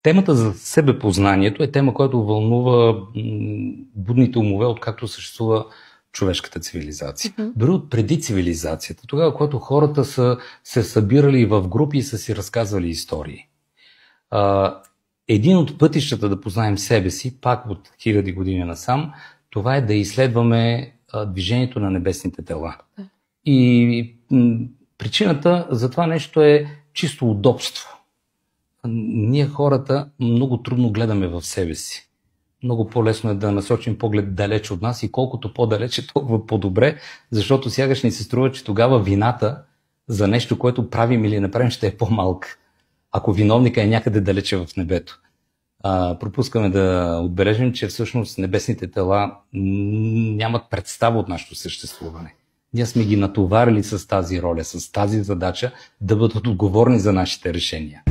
Темата за себепознанието е тема, която вълнува будните умове, откакто съществува човешката цивилизация. Дори от преди цивилизацията, тогава, когато хората са се събирали в групи и са си разказвали истории. Един от пътищата да познаем себе си, пак от хиляди години насам, това е да изследваме движението на небесните тела. И причината за това нещо е чисто удобство. Ние хората много трудно гледаме в себе си. Много по-лесно е да насочим поглед далеч от нас и колкото по-далече, толкова по-добре, защото сягаш ни се струва, че тогава вината за нещо, което правим или не правим, ще е по-малка. Ако виновника е някъде далече в небето. Пропускаме да отбележим, че всъщност небесните тела нямат представа от нашето съществуване. Ние сме ги натоварили с тази роля, с тази задача да бъдат отговорни за нашите решения.